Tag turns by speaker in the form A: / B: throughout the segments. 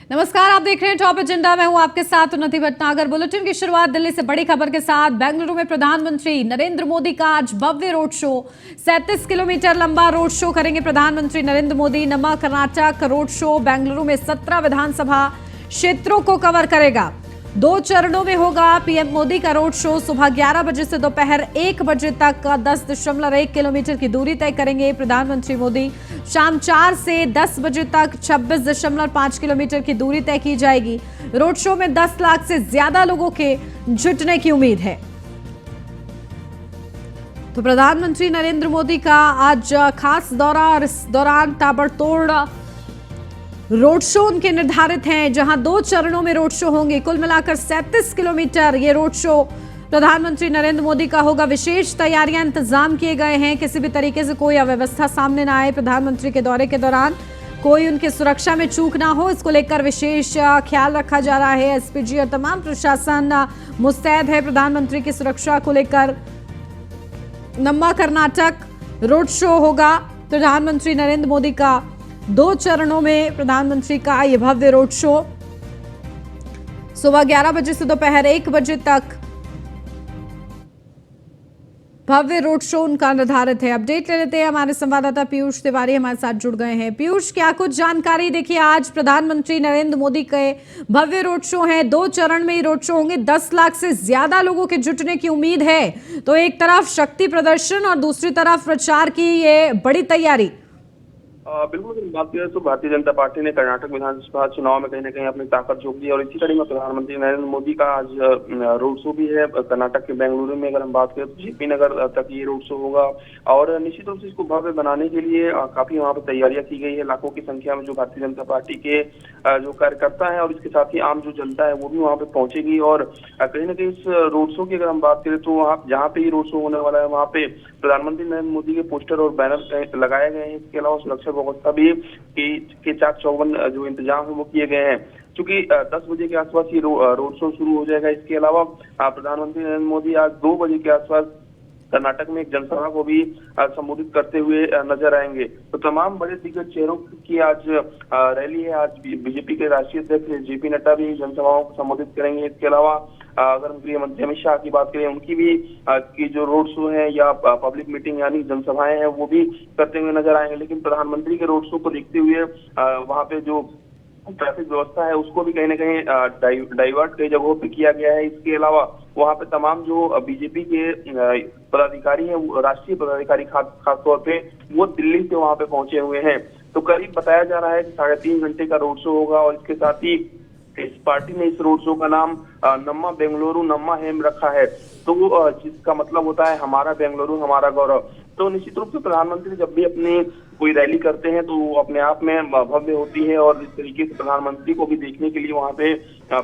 A: नमस्कार, आप देख रहे हैं टॉप एजेंडा। मैं हूं आपके साथ उन्नति भटनागर। बुलेटिन की शुरुआत दिल्ली से बड़ी खबर के साथ। बेंगलुरु में प्रधानमंत्री नरेंद्र मोदी का आज भव्य रोड शो। 37 किलोमीटर लंबा रोड शो करेंगे प्रधानमंत्री नरेंद्र मोदी। नम्मा कर्नाटक रोड शो बेंगलुरु में 17 विधानसभा क्षेत्रों को कवर करेगा। 2 चरणों में होगा पीएम मोदी का रोड शो। सुबह 11 बजे से दोपहर 1 बजे तक 10.1 किलोमीटर की दूरी तय करेंगे प्रधानमंत्री मोदी। शाम 4 से 10 बजे तक 26.5 किलोमीटर की दूरी तय की जाएगी। रोड शो में 10 लाख से ज्यादा लोगों के जुटने की उम्मीद है। तो प्रधानमंत्री नरेंद्र मोदी का आज खास दौरा और इस दौरान ताबड़तोड़ रोड शो उनके निर्धारित हैं, जहां 2 चरणों में रोड शो होंगे। कुल मिलाकर 37 किलोमीटर ये रोड शो प्रधानमंत्री नरेंद्र मोदी का होगा। विशेष तैयारियां इंतजाम किए गए हैं, किसी भी तरीके से कोई अव्यवस्था सामने ना आए। प्रधानमंत्री के दौरे के दौरान कोई उनकी सुरक्षा में चूक ना हो, इसको लेकर विशेष ख्याल रखा जा रहा है। एसपीजी और तमाम प्रशासन मुस्तैद है प्रधानमंत्री की सुरक्षा को लेकर। नम्मा कर्नाटक रोड शो होगा प्रधानमंत्री नरेंद्र मोदी का। 2 चरणों में प्रधानमंत्री का यह भव्य रोड शो सुबह 11 बजे से दोपहर 1 बजे तक भव्य रोड शो उनका निर्धारित है। अपडेट ले लेते हैं, हमारे संवाददाता पीयूष तिवारी हमारे साथ जुड़ गए हैं। पीयूष, क्या कुछ जानकारी? देखिए, आज प्रधानमंत्री नरेंद्र मोदी के भव्य रोड शो हैं। 2 चरण में ही रोड शो होंगे। 10 लाख से ज्यादा लोगों के जुटने की उम्मीद है। तो एक तरफ शक्ति प्रदर्शन और दूसरी तरफ प्रचार की ये बड़ी तैयारी।
B: बिल्कुल, अगर बात करें तो भारतीय जनता पार्टी ने कर्नाटक विधानसभा चुनाव में कहीं ना कहीं अपनी ताकत झोंक दी और इसी कड़ी में प्रधानमंत्री नरेंद्र मोदी का आज रोड शो भी है कर्नाटक के बेंगलुरु में। अगर हम बात करें तो जेपी नगर तक ये रोड शो होगा और निश्चित रूप से इसको भव्य बनाने के लिए काफी वहाँ पर तैयारियां की गई है। लाखों की संख्या में जो भारतीय जनता पार्टी के जो कार्यकर्ता है और इसके साथ ही आम जो जनता है वो भी वहाँ पे पहुंचेगी। और कहीं ना कहीं इस रोड शो की अगर हम बात करें तो वहाँ जहाँ पे ये रोड शो होने वाला है वहाँ पे प्रधानमंत्री नरेंद्र मोदी के पोस्टर और बैनर लगाए गए हैं। इसके अलावा सुरक्षा व्यवस्था भी के चाक चौबंद जो इंतजाम है वो किए गए हैं। क्योंकि 10 बजे के आसपास ये रोड शो शुरू हो जाएगा। इसके अलावा प्रधानमंत्री नरेंद्र मोदी आज 2 बजे के आसपास कर्नाटक में एक जनसभा को भी संबोधित करते हुए नजर आएंगे। तो तमाम बड़े दिग्गज चेहरों की आज रैली है। आज बीजेपी के राष्ट्रीय अध्यक्ष जेपी नड्डा भी जनसभाओं को संबोधित करेंगे। इसके अलावा अगर हम गृह मंत्री अमित शाह की बात करें, उनकी भी की जो रोड शो है या पब्लिक मीटिंग यानी जनसभाएं हैं वो भी करते हुए नजर आएंगे। लेकिन प्रधानमंत्री के रोड शो को देखते हुए वहां पे जो ट्रैफिक व्यवस्था है उसको भी कहीं ना कहीं डाइवर्ट कई जगहों पे किया गया है। इसके अलावा वहाँ पे तमाम जो बीजेपी के पदाधिकारी हैं, राष्ट्रीय पदाधिकारी खास तौर पे वो दिल्ली से वहाँ पे पहुंचे हुए हैं। तो करीब बताया जा रहा है कि 3.5 घंटे का रोड शो होगा और इसके साथ ही इस पार्टी ने इस रोड शो का नाम नम्मा बेंगलुरु नम्मा हेम रखा है। तो जिसका मतलब होता है हमारा बेंगलुरु हमारा गौरव। तो निश्चित रूप से प्रधानमंत्री जब भी अपनी कोई रैली करते हैं तो वो अपने आप में भव्य होती है और इस तरीके से प्रधानमंत्री को भी देखने के लिए वहाँ पे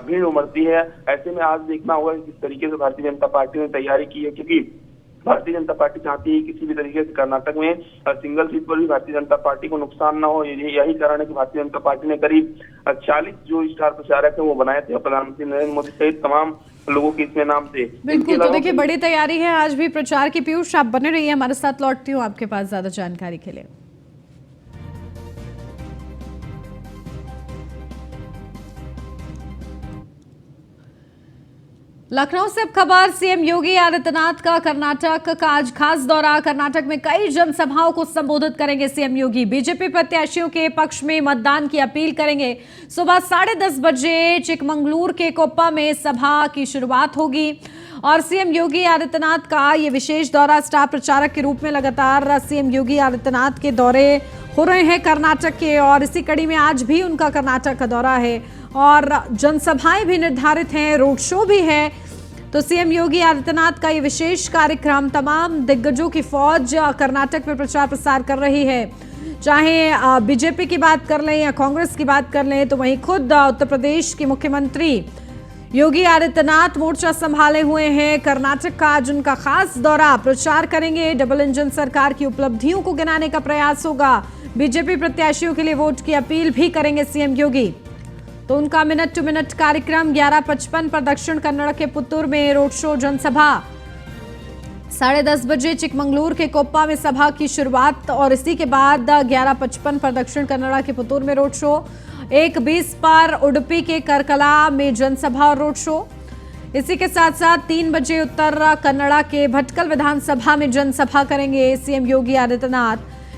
B: भीड़ उमड़ती है। ऐसे में आज देखना होगा किस तरीके से भारतीय जनता पार्टी ने तैयारी की है, क्योंकि भारतीय जनता पार्टी चाहती है किसी भी तरीके से कर्नाटक में सिंगल सीट पर भी भारतीय जनता पार्टी को नुकसान ना हो। यही कारण है कि भारतीय जनता पार्टी ने करीब 40 जो स्टार प्रचारक है वो बनाए थे। प्रधानमंत्री नरेंद्र मोदी सहित तमाम लोगों के इसमें नाम थे।
A: बिल्कुल, तो देखिए बड़ी तैयारी है आज भी प्रचार की। पीयूष, आप बने रहिए हमारे साथ, लौटती हूँ आपके पास ज्यादा जानकारी के लिए। लखनऊ से अब खबर। सीएम योगी आदित्यनाथ का कर्नाटक का आज खास दौरा। कर्नाटक में कई जनसभाओं को संबोधित करेंगे सीएम योगी। बीजेपी प्रत्याशियों के पक्ष में मतदान की अपील करेंगे। सुबह 10:30 बजे चिकमंगलूर के कोप्पा में सभा की शुरुआत होगी और सीएम योगी आदित्यनाथ का ये विशेष दौरा स्टार प्रचारक के रूप में लगातार सीएम योगी आदित्यनाथ के दौरे हो रहे हैं कर्नाटक के और इसी कड़ी में आज भी उनका कर्नाटक का दौरा है और जनसभाएं भी निर्धारित हैं, रोड शो भी है। तो सीएम योगी आदित्यनाथ का ये विशेष कार्यक्रम, तमाम दिग्गजों की फौज कर्नाटक में प्रचार प्रसार कर रही है। चाहे बीजेपी की बात कर लें या कांग्रेस की बात कर लें, तो वहीं खुद उत्तर प्रदेश के मुख्यमंत्री योगी आदित्यनाथ मोर्चा संभाले हुए हैं। कर्नाटक का आज उनका खास दौरा, प्रचार करेंगे। डबल इंजन सरकार की उपलब्धियों को गिनाने का प्रयास होगा। बीजेपी प्रत्याशियों के लिए वोट की अपील भी करेंगे सीएम योगी। तो उनका मिनट टू मिनट कार्यक्रम 11:55 पर दक्षिण कन्नड़ के पुत्तूर में रोड शो जनसभा। 10:30 बजे चिकमंगलूर के कोप्पा में सभा की शुरुआत और इसी के बाद 11:55 पर दक्षिण कन्नड़ के पुत्तूर में रोड शो। 1:20 पर उडुपी के करकला में जनसभा और रोड शो। इसी के साथ साथ 3 बजे उत्तर कन्नड़ा के भटकल विधानसभा में जनसभा करेंगे सीएम योगी आदित्यनाथ।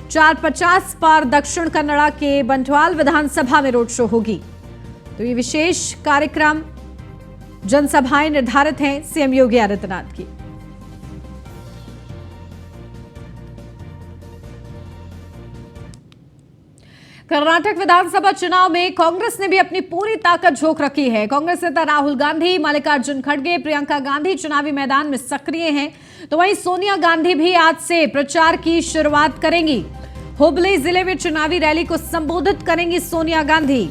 A: 4:50 पर दक्षिण कन्नड़ा के बंटवाल विधानसभा में रोड शो होगी। तो ये विशेष कार्यक्रम जनसभाएं निर्धारित हैं सीएम योगी आदित्यनाथ की। कर्नाटक विधानसभा चुनाव में कांग्रेस ने भी अपनी पूरी ताकत झोंक रखी है। कांग्रेस नेता राहुल गांधी, मल्लिकार्जुन खड़गे, प्रियंका गांधी चुनावी मैदान में सक्रिय हैं। तो वहीं सोनिया गांधी भी आज से प्रचार की शुरुआत करेंगी। हुबली जिले में चुनावी रैली को संबोधित करेंगी सोनिया गांधी।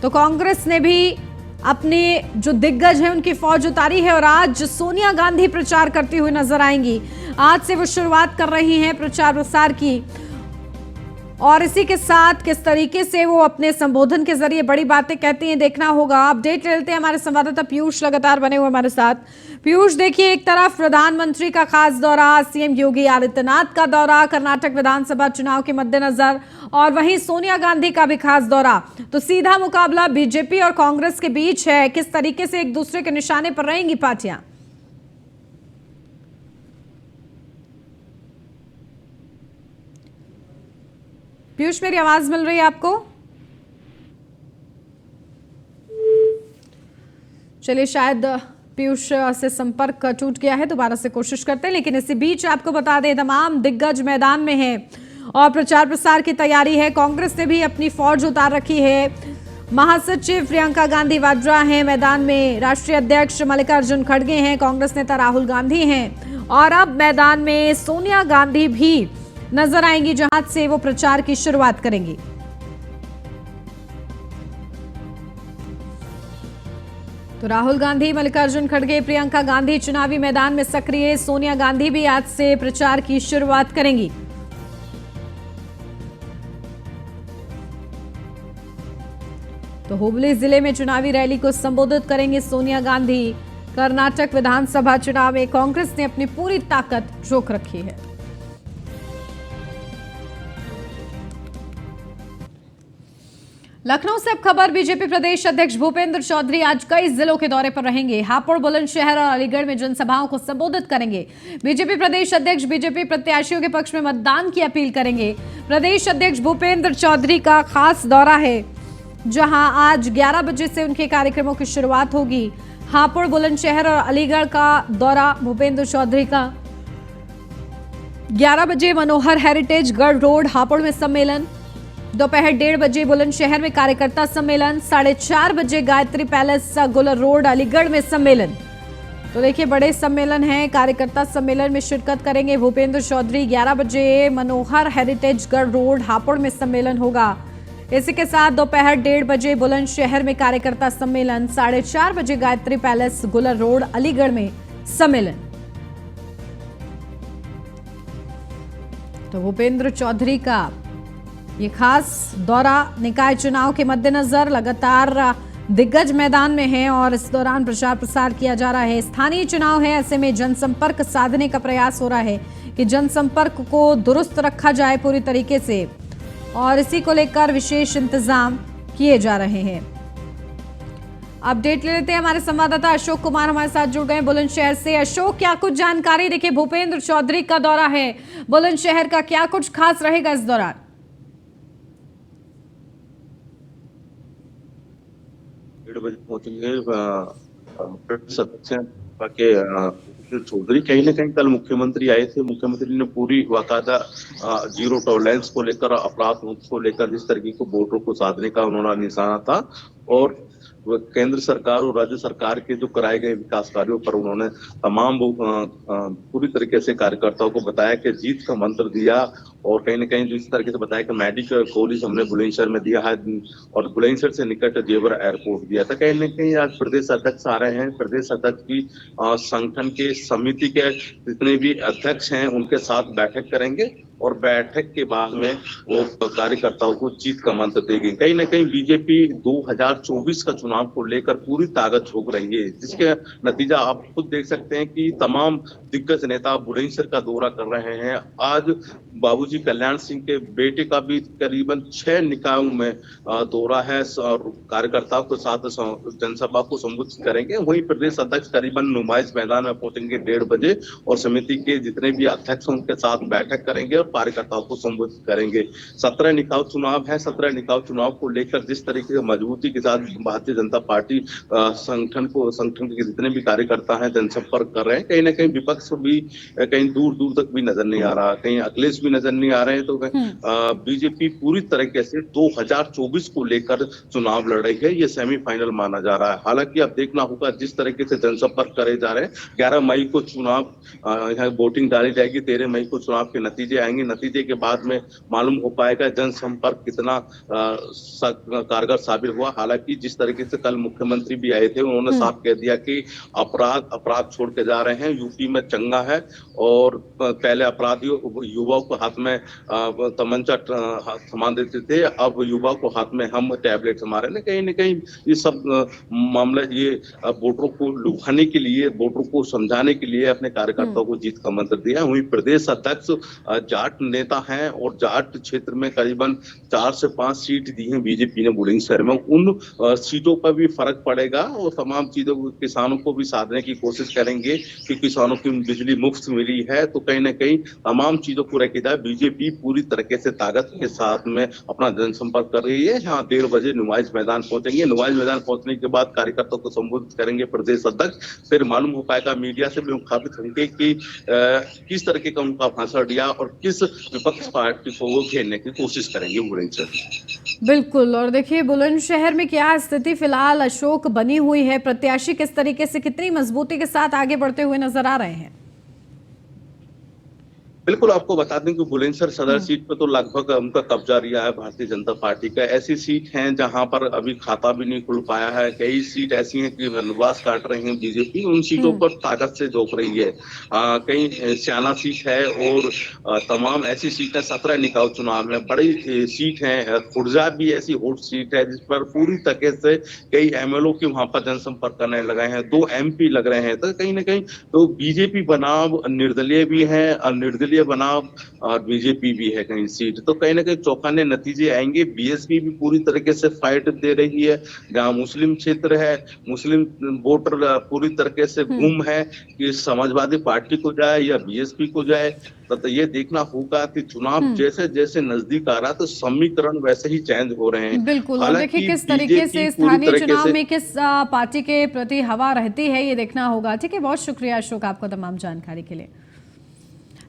A: तो कांग्रेस ने भी अपने जो दिग्गज हैं उनकी फौज उतारी है और आज सोनिया गांधी प्रचार करती हुई नजर आएंगी। आज से वो शुरुआत कर रही हैं प्रचार प्रसार की और इसी के साथ किस तरीके से वो अपने संबोधन के जरिए बड़ी बातें कहती हैं देखना होगा। अपडेट लेते हैं, हमारे संवाददाता पीयूष लगातार बने हुए हमारे साथ। पीयूष, देखिए, एक तरफ प्रधानमंत्री का खास दौरा, सीएम योगी आदित्यनाथ का दौरा कर्नाटक विधानसभा चुनाव के मद्देनजर, और वहीं सोनिया गांधी का भी खास दौरा। तो सीधा मुकाबला बीजेपी और कांग्रेस के बीच है। किस तरीके से एक दूसरे के निशाने पर रहेंगी पार्टियां? पीयूष, मेरी आवाज मिल रही है आपको? चलिए, शायद पीयूष से संपर्क टूट गया है, दोबारा से कोशिश करते हैं। लेकिन इसी बीच आपको बता दें, तमाम दिग्गज मैदान में हैं और प्रचार प्रसार की तैयारी है। कांग्रेस ने भी अपनी फौज उतार रखी है। महासचिव प्रियंका गांधी वाड्रा हैं मैदान में, राष्ट्रीय अध्यक्ष मल्लिकार्जुन खड़गे हैं, कांग्रेस नेता राहुल गांधी हैं और अब मैदान में सोनिया गांधी भी नजर आएंगी, जहां से वो प्रचार की शुरुआत करेंगी। तो राहुल गांधी, मल्लिकार्जुन खड़गे, प्रियंका गांधी चुनावी मैदान में सक्रिय। सोनिया गांधी भी आज से प्रचार की शुरुआत करेंगी। तो हुबली जिले में चुनावी रैली को संबोधित करेंगे सोनिया गांधी। कर्नाटक विधानसभा चुनाव में कांग्रेस ने अपनी पूरी ताकत झोंक रखी है। लखनऊ से अब खबर, बीजेपी प्रदेश अध्यक्ष भूपेंद्र चौधरी आज कई जिलों के दौरे पर रहेंगे। हापुड़, बुलंदशहर और अलीगढ़ में जनसभाओं को संबोधित करेंगे। बीजेपी प्रदेश अध्यक्ष बीजेपी प्रत्याशियों के पक्ष में मतदान की अपील करेंगे। प्रदेश अध्यक्ष भूपेंद्र चौधरी का खास दौरा है, जहां आज 11 बजे से उनके कार्यक्रमों की शुरुआत होगी। हापुड़, बुलंदशहर और अलीगढ़ का दौरा भूपेंद्र चौधरी का। 11 बजे मनोहर हेरिटेज गढ़ रोड हापुड़ में सम्मेलन, दोपहर 1:30 बजे बुलंदशहर में कार्यकर्ता सम्मेलन, 4:30 बजे गायत्री पैलेस गुलर रोड अलीगढ़ में सम्मेलन। तो देखिए, बड़े सम्मेलन हैं। कार्यकर्ता सम्मेलन में शिरकत करेंगे भूपेंद्र चौधरी। 11 बजे मनोहर हेरिटेज गढ़ रोड हापुड़ में सम्मेलन होगा। इसी के साथ दोपहर 1:30 बजे बुलंदशहर में कार्यकर्ता सम्मेलन, 4:30 बजे गायत्री पैलेस गुलर रोड अलीगढ़ में सम्मेलन। तो भूपेंद्र चौधरी का ये खास दौरा निकाय चुनाव के मद्देनजर लगातार दिग्गज मैदान में है और इस दौरान प्रचार प्रसार किया जा रहा है। स्थानीय चुनाव है, ऐसे में जनसंपर्क साधने का प्रयास हो रहा है कि जनसंपर्क को दुरुस्त रखा जाए पूरी तरीके से, और इसी को लेकर विशेष इंतजाम किए जा रहे हैं। अपडेट ले लेते हैं, हमारे संवाददाता अशोक कुमार हमारे साथ जुड़ गए बुलंदशहर से। अशोक, क्या कुछ जानकारी? देखिए, भूपेंद्र चौधरी का दौरा है बुलंदशहर का, क्या कुछ खास रहेगा इस दौरान?
C: 1:30 बजे पहुंचेंगे चौधरी। कहीं ना कहीं कल मुख्यमंत्री आए थे, मुख्यमंत्री ने पूरी बाकायदा जीरो टॉलरेंस को लेकर, अपराध मुक्त को लेकर जिस तरीके को वोटों को साधने का उन्होंने निशाना था, और केंद्र सरकार और राज्य सरकार के जो कराए गए विकास कार्यों पर उन्होंने तमाम पूरी तरीके से कार्यकर्ताओं को बताया कि जीत का मंत्र दिया, और कहीं ना कहीं जिस तरीके से बताया कि मेडिकल कॉलेज हमने बुलंदशहर में दिया है और बुलंदशहर से निकट जेवर एयरपोर्ट दिया था। कहीं ना कहीं आज प्रदेश अध्यक्ष आ रहे हैं। प्रदेश अध्यक्ष की संगठन के समिति के जितने भी अध्यक्ष हैं उनके साथ बैठक करेंगे और बैठक के बाद में वो कार्यकर्ताओं को जीत का मंत्र देगी। कहीं ना कहीं बीजेपी 2024 का चुनाव को लेकर पूरी ताकत झोंक रही है, जिसके नतीजा आप खुद देख सकते हैं कि तमाम दिग्गज नेता बुलंदशहर का दौरा कर रहे हैं। आज बाबूजी कल्याण सिंह के बेटे का भी करीबन 6 निकायों में दौरा है और कार्यकर्ताओं के साथ जनसभा को संबोधित करेंगे। वहीं प्रदेश अध्यक्ष करीबन नुमाइश मैदान में पहुंचेंगे 1:30 बजे और समिति के जितने भी अध्यक्ष हैं उनके साथ बैठक करेंगे और कार्यकर्ताओं को संबोधित करेंगे। 17 निकाय चुनाव है। 17 निकाय चुनाव को लेकर जिस तरीके से मजबूती के साथ भारतीय जनता पार्टी संगठन के जितने भी कार्यकर्ता हैं जनसंपर्क कर रहे हैं, कहीं ना कहीं विपक्ष भी कहीं दूर दूर तक भी नजर नहीं आ रहा, कहीं अखिलेश भी नजर नहीं आ रहे हैं। तो बीजेपी पूरी तरीके से 2024 को लेकर चुनाव लड़ रही है। ये सेमीफाइनल माना जा रहा है। हालांकि अब देखना होगा जिस तरीके से जनसंपर्क करे जा रहे हैं। 11 मई को चुनाव यहाँ वोटिंग डाली जाएगी, 13 मई को चुनाव के नतीजे आएंगे। नतीजे के बाद में मालूम हो पाएगा जनसंपर्क कितना कारगर साबित हुआ। हालांकि जिस तरीके से कल मुख्यमंत्री भी आए थे, उन्होंने साफ कह दिया कि अपराध छोड़ के जा रहे हैं। यूपी में चंगा है और पहले अपराधियों युवाओं को हाथ में तमंचा थमा देते थे, अब युवाओं को हाथ में हम टैबलेट थमा रहे हैं। कहीं ना कहीं ये सब मामला ये वोटरों को लुभाने के लिए, वोटरों को समझाने के लिए अपने कार्यकर्ताओं को जीत का मंत्र दिया। वहीं प्रदेश अध्यक्ष जाट नेता हैं और जाट क्षेत्र में करीबन 4 से 5 सीट दी है बीजेपी ने बुलंदशहर में। उन सीटों पर भी फर्क पड़ेगा और तमाम चीजों को किसानों को भी साधने की कोशिश करेंगे कि किसानों की बिजली मुफ्त मिली है। तो कहीं ना कहीं तमाम चीजों को रखी जाए, बीजेपी पूरी तरीके से ताकत के साथ में अपना जनसंपर्क कर रही है। यहाँ 1:30 बजे नुमाइश मैदान पहुंचेंगे। नुमाइश मैदान पहुंचने के बाद कार्यकर्ताओं को संबोधित करेंगे प्रदेश अध्यक्ष। फिर मालूम हो पाएगा, मीडिया से भी मुखातिब होंगे कि किस तरीके का उनका भाषण दिया और किस विपक्ष पार्टी को वो घेरने की कोशिश करेंगे बुलंदशहर।
A: बिल्कुल। और देखिए बुलंदशहर में क्या स्थिति फिलहाल अशोक बनी हुई है, प्रत्याशी किस तरीके से कितनी मजबूती के साथ आगे बढ़ते हुए नजर आ रहे हैं?
C: बिल्कुल, आपको बता दें कि बुलंदशहर सदर सीट पर तो लगभग उनका कब्जा रिहा है भारतीय जनता पार्टी का। ऐसी सीट हैं जहां पर अभी खाता भी नहीं खुल पाया है। कई सीट ऐसी हैं कि वनवास काट रही है बीजेपी, उन सीटों पर ताकत से झोंक रही है। कई स्याना सीट है और तमाम ऐसी सीट है। 17 निकाय चुनाव में बड़ी सीट है। खुर्जा भी ऐसी हॉट सीट है जिस पर पूरी तरीके से कई एमएलओ के वहां पर जनसंपर्क करने लगे हैं। 2 MP लग रहे हैं। तो कहीं ना कहीं तो बीजेपी बनाम निर्दलीय भी है और निर्दलीय बनाम और बीजेपी भी है कहीं सीट। तो कहीं ना कहीं चौंकाने नतीजे आएंगे। बीएसपी भी पूरी तरीके से फाइट दे रही है। जहाँ मुस्लिम क्षेत्र है, मुस्लिम वोटर पूरी तरीके से गुम है कि समाजवादी पार्टी को जाए या बीएसपी को जाए। तो ये देखना होगा कि चुनाव जैसे जैसे नजदीक आ रहा है तो समीकरण वैसे ही चेंज हो रहे हैं।
A: बिल्कुल। और देखिए किस तरीके से स्थानीय चुनाव में किस पार्टी के प्रति हवा रहती है, ये देखना होगा। ठीक है, बहुत शुक्रिया अशोक आपको तमाम जानकारी के लिए।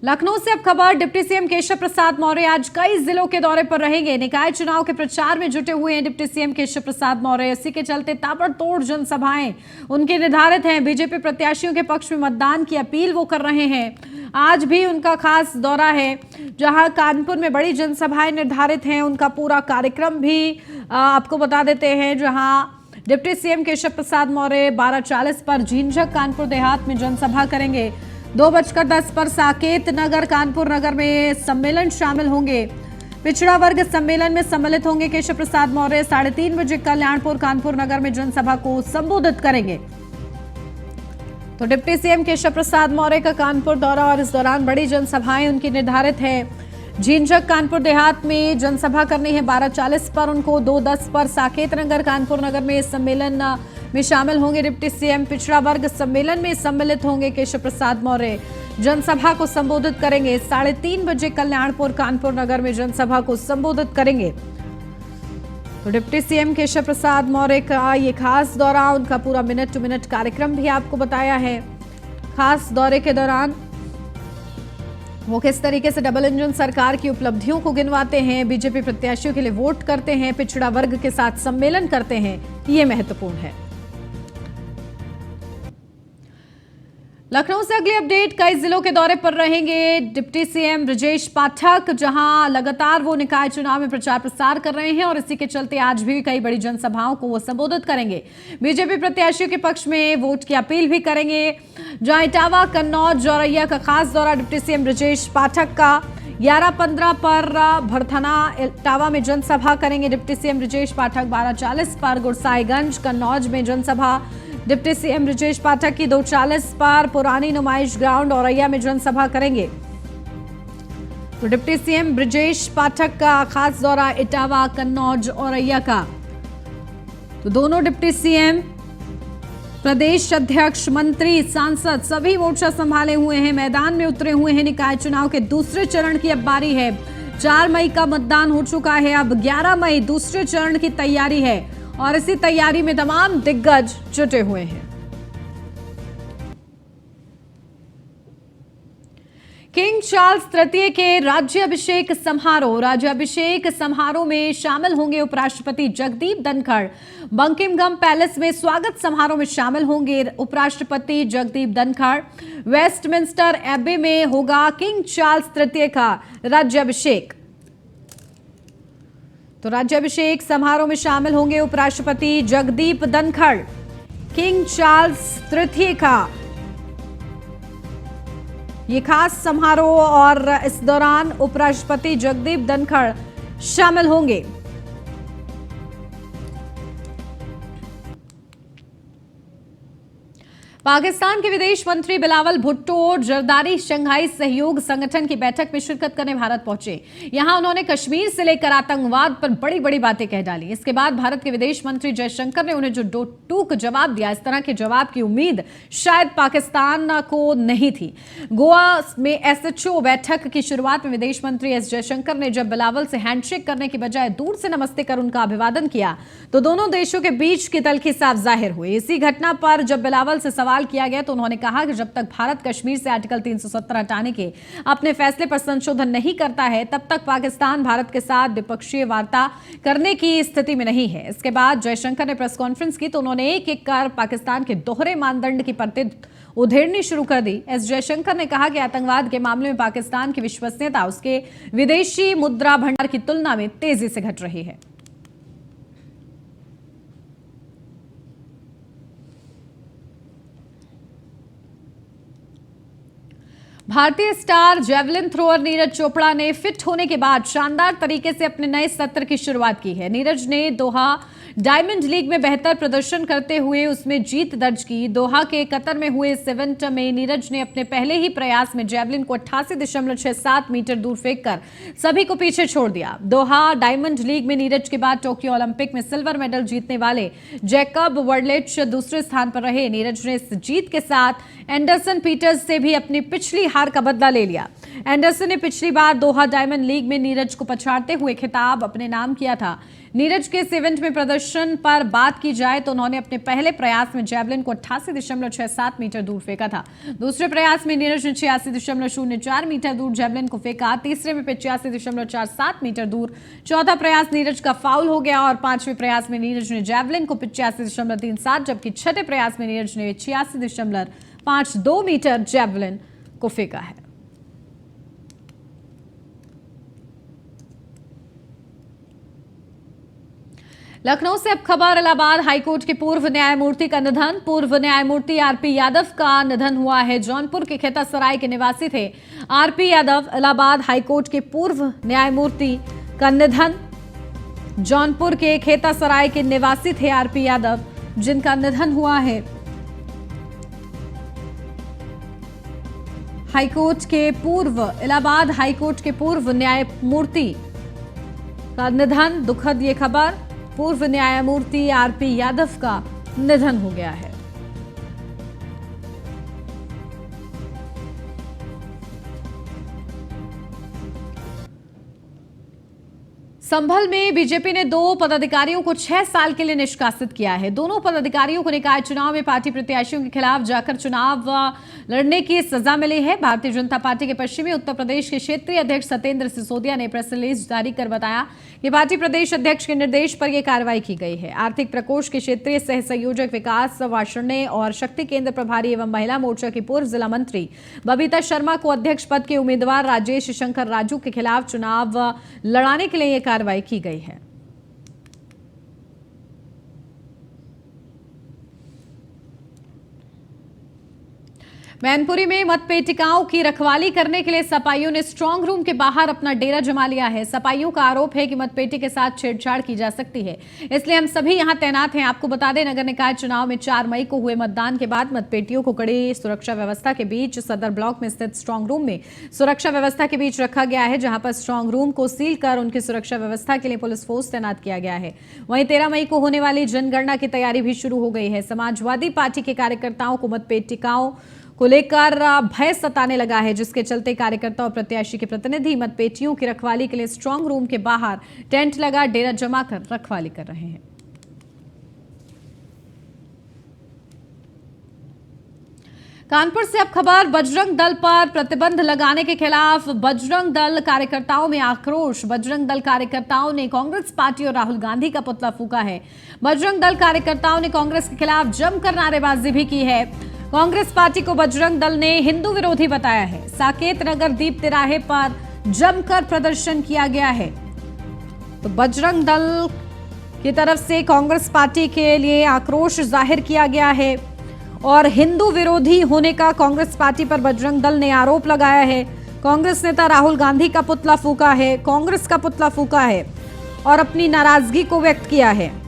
A: लखनऊ से अब खबर, डिप्टी सीएम केशव प्रसाद मौर्य आज कई जिलों के दौरे पर रहेंगे। निकाय चुनाव के प्रचार में जुटे हुए हैं डिप्टी सीएम केशव प्रसाद मौर्य। इसी के चलते ताबड़तोड़ जनसभाएं उनकी निर्धारित हैं। बीजेपी प्रत्याशियों के पक्ष में मतदान की अपील वो कर रहे हैं। आज भी उनका खास दौरा है, जहां कानपुर में बड़ी जनसभाएं निर्धारित हैं। उनका पूरा कार्यक्रम भी आपको बता देते हैं, जहां डिप्टी सीएम केशव प्रसाद मौर्य 12:40 पर झींझक कानपुर देहात में जनसभा करेंगे। 2:10 पर साकेत नगर कानपुर नगर में सम्मेलन शामिल होंगे। पिछड़ा वर्ग सम्मेलन में सम्मिलित होंगे केशव प्रसाद मौर्य। 3:30 बजे कल्याणपुर कानपुर नगर में जनसभा को संबोधित करेंगे। तो डिप्टी सीएम केशव प्रसाद मौर्य का कानपुर दौरा और इस दौरान बड़ी जनसभाएं उनकी निर्धारित है। झींझक कानपुर देहात में जनसभा करनी है 12:40 पर उनको। 2:10 पर साकेत नगर कानपुर नगर में सम्मेलन में शामिल होंगे डिप्टी सीएम। पिछड़ा वर्ग सम्मेलन में सम्मिलित होंगे केशव प्रसाद मौर्य। जनसभा को संबोधित करेंगे। 3:30 बजे कल्याणपुर कानपुर नगर में जनसभा को संबोधित करेंगे। तो डिप्टी सीएम केशव प्रसाद मौर्य का ये खास दौरा, उनका पूरा मिनट टू मिनट कार्यक्रम भी आपको बताया है। खास दौरे के दौरान वो किस तरीके से डबल इंजन सरकार की उपलब्धियों को गिनवाते हैं, बीजेपी प्रत्याशियों के लिए वोट करते हैं, पिछड़ा वर्ग के साथ सम्मेलन करते हैं, ये महत्वपूर्ण है। लखनऊ से अगली अपडेट, कई जिलों के दौरे पर रहेंगे डिप्टी सीएम ब्रजेश पाठक, जहां लगातार वो निकाय चुनाव में प्रचार प्रसार कर रहे हैं और इसी के चलते आज भी कई बड़ी जनसभाओं को वो संबोधित करेंगे। बीजेपी प्रत्याशियों के पक्ष में वोट की अपील भी करेंगे। जहां इटावा, कन्नौज, औरैया का खास दौरा डिप्टी सीएम ब्रजेश पाठक का। 11:15 पर भरथना इटावा में जनसभा करेंगे डिप्टी सीएम ब्रजेश पाठक। 12:40 पर गुरसाईगंज कन्नौज में जनसभा डिप्टी सीएम ब्रजेश पाठक की। 2:40 पर पुरानी नुमाइश ग्राउंड औरैया में जनसभा करेंगे। तो डिप्टी सीएम ब्रजेश पाठक का खास दौरा इटावा, कन्नौज, औरैया का। तो दोनों डिप्टी सीएम, प्रदेश अध्यक्ष, मंत्री, सांसद सभी मोर्चा संभाले हुए हैं, मैदान में उतरे हुए हैं। निकाय चुनाव के दूसरे चरण की अब बारी है। 4 मई का मतदान हो चुका है, अब 11 मई दूसरे चरण की तैयारी है और इसी तैयारी में तमाम दिग्गज जुटे हुए हैं। किंग चार्ल्स तृतीय के राज्याभिषेक समारोह में शामिल होंगे उपराष्ट्रपति जगदीप धनखड़। बंकिमगम पैलेस में स्वागत समारोह में शामिल होंगे उपराष्ट्रपति जगदीप धनखड़। वेस्टमिंस्टर एबे में होगा किंग चार्ल्स तृतीय का राज्याभिषेक। तो राज्याभिषेक समारोह में शामिल होंगे उपराष्ट्रपति जगदीप धनखड़। किंग चार्ल्स तृतीय का ये खास समारोह और इस दौरान उपराष्ट्रपति जगदीप धनखड़ शामिल होंगे। पाकिस्तान के विदेश मंत्री बिलावल भुट्टो जरदारी शंघाई सहयोग संगठन की बैठक में शिरकत करने भारत पहुंचे। यहां उन्होंने कश्मीर से लेकर आतंकवाद पर बड़ी बड़ी बातें कह डाली। इसके बाद भारत के विदेश मंत्री जयशंकर ने उन्हें जो टूक जवाब दिया, इस तरह के जवाब की उम्मीद शायद पाकिस्तान को नहीं थी। गोवा में एसएचओ बैठक की शुरुआत में विदेश मंत्री एस जयशंकर ने जब बिलावल से हैंडशेक करने की बजाय दूर से नमस्ते कर उनका अभिवादन किया तो दोनों देशों के बीच की तल्खी साफ जाहिर हुई। इसी घटना पर जब बिलावल से सवाल किया गया तो उन्होंने कहा कि जब तक भारत कश्मीर से आर्टिकल 370 हटाने के अपने फैसले पर संशोधन नहीं करता है तब तक पाकिस्तान भारत के साथ द्विपक्षीय वार्ता करने की स्थिति में नहीं है। इसके बाद जयशंकर ने प्रेस कॉन्फ्रेंस की तो उन्होंने एक एक कर पाकिस्तान के दोहरे मानदंड की परतें उधेड़नी शुरू कर दी। एस जयशंकर ने कहा कि आतंकवाद के मामले में पाकिस्तान की विश्वसनीयता उसके विदेशी मुद्रा भंडार की तुलना में तेजी से घट रही है। भारतीय star javelin thrower Neeraj Chopra ने फिट होने के बाद शानदार तरीके से अपने नए सत्र की शुरुआत की है। नीरज ने दोहा डायमंड लीग में बेहतर प्रदर्शन करते हुए उसमें जीत दर्ज की। दोहा के कतर में हुए इस इवेंट में नीरज ने अपने पहले ही प्रयास में जेवलिन को 88.67 मीटर दूर फेंककर सभी को पीछे छोड़ दिया। दोहा डायमंड लीग में नीरज के बाद टोक्यो ओलंपिक में सिल्वर मेडल जीतने वाले जैकब वर्डलेच दूसरे स्थान पर रहे। नीरज ने इस जीत के साथ एंडरसन पीटर्स से भी अपनी पिछली हार का बदला ले लिया। एंडरसन ने पिछली बार दोहा डायमंड लीग में नीरज को पछाड़ते हुए खिताब अपने नाम किया था। नीरज के इस इवेंट में प्रदर्शन पर बात की जाए तो उन्होंने अपने पहले प्रयास में जेवलिन को 88.67 मीटर दूर फेंका था। दूसरे प्रयास में नीरज ने 86.04 मीटर दूर जेवलिन को फेंका। तीसरे में 85.47 मीटर दूर। चौथा प्रयास नीरज का फाउल हो गया और पांचवें प्रयास में नीरज ने जेवलिन को 85.37 जबकि छठे प्रयास में नीरज ने 86.52 मीटर जेवलिन को फेंका है। लखनऊ से अब खबर इलाहाबाद हाईकोर्ट के पूर्व न्यायमूर्ति का निधन। पूर्व न्यायमूर्ति आरपी यादव का निधन हुआ है। जौनपुर के खेतासराय के निवासी थे आरपी यादव। इलाहाबाद हाईकोर्ट के पूर्व न्यायमूर्ति का निधन। जौनपुर के खेतासराय के निवासी थे आरपी यादव, जिनका निधन हुआ है। हाईकोर्ट के पूर्व इलाहाबाद हाईकोर्ट के पूर्व न्यायमूर्ति का निधन, दुखद ये खबर। पूर्व न्यायमूर्ति आरपी यादव का निधन हो गया है। संभल में बीजेपी ने 2 पदाधिकारियों को 6 साल के लिए निष्कासित किया है। दोनों पदाधिकारियों को निकाय चुनाव में पार्टी प्रत्याशियों के खिलाफ जाकर चुनाव लड़ने की सजा मिली है। भारतीय जनता पार्टी के पश्चिमी उत्तर प्रदेश के क्षेत्रीय अध्यक्ष सत्येंद्र सिसोदिया ने प्रेस रिलीज जारी कर बताया कि पार्टी प्रदेश अध्यक्ष के निर्देश पर यह कार्रवाई की गई है। आर्थिक प्रकोष्ठ के क्षेत्रीय सह संयोजक विकास वार्ष्णेय और शक्ति केंद्र प्रभारी एवं महिला मोर्चा की पूर्व जिला मंत्री बबीता शर्मा को अध्यक्ष पद के उम्मीदवार राजेश शंकर राजू के खिलाफ चुनाव लड़ाने के लिए यह कार्रवाई की गई है। मैनपुरी में मतपेटिकाओं की रखवाली करने के लिए सपाइयों ने स्ट्रांग रूम के बाहर अपना डेरा जमा लिया है। सपाइयों का आरोप है कि मतपेटी के साथ छेड़छाड़ की जा सकती है, इसलिए हम सभी यहां तैनात हैं। आपको बता दें, नगर निकाय चुनाव में 4 मई को हुए मतदान के बाद मतपेटियों को कड़ी सुरक्षा व्यवस्था के बीच सदर ब्लॉक में स्थित स्ट्रांग रूम में सुरक्षा व्यवस्था के बीच रखा गया है, जहां पर स्ट्रांग रूम को सील कर उनकी सुरक्षा व्यवस्था के लिए पुलिस फोर्स तैनात किया गया है। वहीं 13 मई को होने वाली जनगणना की तैयारी भी शुरू हो गई है। समाजवादी पार्टी के कार्यकर्ताओं को मतपेटिकाओं को लेकर भय सताने लगा है, जिसके चलते कार्यकर्ता और प्रत्याशी के प्रतिनिधि मतपेटियों की रखवाली के लिए स्ट्रांग रूम के बाहर टेंट लगा डेरा जमा कर रखवाली कर रहे हैं। कानपुर से अब खबर, बजरंग दल पर प्रतिबंध लगाने के खिलाफ बजरंग दल कार्यकर्ताओं में आक्रोश। बजरंग दल कार्यकर्ताओं ने कांग्रेस पार्टी और राहुल गांधी का पुतला फूंका है। बजरंग दल कार्यकर्ताओं ने कांग्रेस के खिलाफ जमकर नारेबाजी भी की है। कांग्रेस पार्टी को बजरंग दल ने हिंदू विरोधी बताया है। साकेत नगर दीप तिराहे पर जमकर प्रदर्शन किया गया है। तो बजरंग दल की तरफ से कांग्रेस पार्टी के लिए आक्रोश जाहिर किया गया है और हिंदू विरोधी होने का कांग्रेस पार्टी पर बजरंग दल ने आरोप लगाया है। कांग्रेस नेता राहुल गांधी का पुतला फूंका है, कांग्रेस का पुतला फूंका है और अपनी नाराजगी को व्यक्त किया है।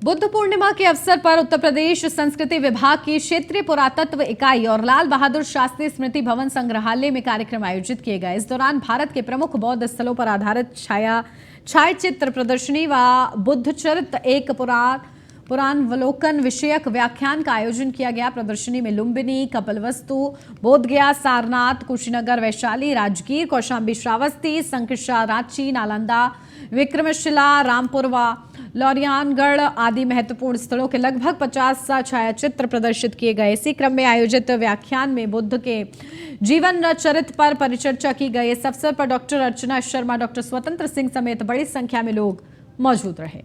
A: बुद्ध पूर्णिमा के अवसर पर उत्तर प्रदेश संस्कृति विभाग की क्षेत्रीय पुरातत्व इकाई और लाल बहादुर शास्त्री स्मृति भवन संग्रहालय में कार्यक्रम आयोजित किए गए। इस दौरान भारत के प्रमुख बौद्ध स्थलों पर आधारित छायाचित्र प्रदर्शनी व बुद्ध चरित्र एक पुराणावलोकन विषयक व्याख्यान का आयोजन किया गया। प्रदर्शनी में लुम्बिनी, कपिलवस्तु, बोधगया, सारनाथ, कुशीनगर, वैशाली, राजगीर, कौशाम्बी, श्रावस्ती, संकिसा, रांची, नालंदा, विक्रमशिला, रामपुर व लौरियानगढ़ आदि महत्वपूर्ण स्थलों के लगभग 50 छायाचित्र प्रदर्शित किए गए। इसी क्रम में आयोजित व्याख्यान में बुद्ध के जीवन चरित्र पर परिचर्चा की गई। इस अवसर पर डॉक्टर अर्चना शर्मा, डॉक्टर स्वतंत्र सिंह समेत बड़ी संख्या में लोग मौजूद रहे।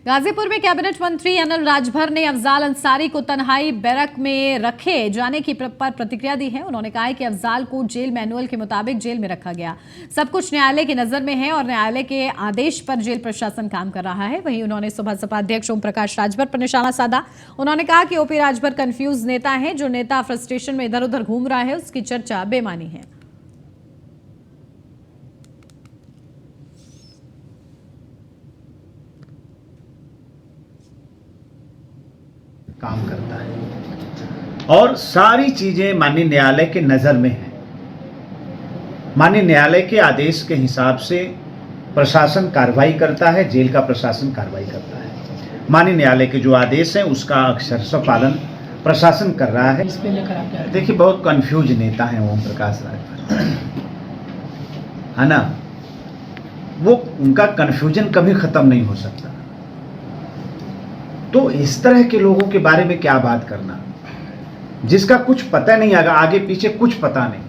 A: गाजीपुर में कैबिनेट मंत्री अनिल राजभर ने अफजाल अंसारी को तन्हाई बैरक में रखे जाने की पर प्रतिक्रिया दी है। उन्होंने कहा है कि अफजाल को जेल मैनुअल के मुताबिक जेल में रखा गया। सब कुछ न्यायालय की नजर में है और न्यायालय के आदेश पर जेल प्रशासन काम कर रहा है। वहीं उन्होंने सुबह सपा अध्यक्ष ओम प्रकाश राजभर पर निशाना साधा। उन्होंने कहा कि ओपी राजभर कंफ्यूज नेता है। जो नेता फ्रस्ट्रेशन में इधर उधर घूम रहा है, उसकी चर्चा बेमानी है।
D: काम करता है और सारी चीजें माननीय न्यायालय के नजर में है। माननीय न्यायालय के आदेश के हिसाब से प्रशासन कार्रवाई करता है, जेल का प्रशासन कार्रवाई करता है। माननीय न्यायालय के जो आदेश है उसका अक्षरशः पालन प्रशासन कर रहा है। देखिए, बहुत कंफ्यूज नेता है ओम प्रकाश राजभर, है ना। वो उनका कंफ्यूजन कभी खत्म नहीं हो सकता। तो इस तरह के लोगों के बारे में क्या बात करना, जिसका कुछ पता नहीं, आगे पीछे कुछ पता नहीं।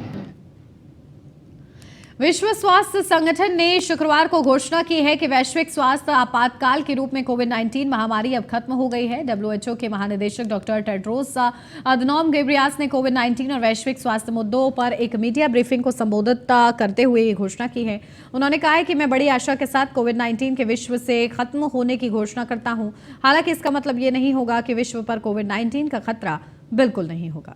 A: विश्व स्वास्थ्य संगठन ने शुक्रवार को घोषणा की है कि वैश्विक स्वास्थ्य आपातकाल के रूप में कोविड-19 महामारी अब खत्म हो गई है। डब्ल्यूएचओ के महानिदेशक डॉक्टर टेड्रोस अधनॉम घेब्रेयेसस ने कोविड-19 और वैश्विक स्वास्थ्य मुद्दों पर एक मीडिया ब्रीफिंग को संबोधित करते हुए ये घोषणा की है। उन्होंने कहा है कि मैं बड़ी आशा के साथ कोविड-19 के विश्व से खत्म होने की घोषणा करता हूं। हालांकि इसका मतलब ये नहीं होगा कि विश्व पर कोविड-19 का खतरा बिल्कुल नहीं होगा।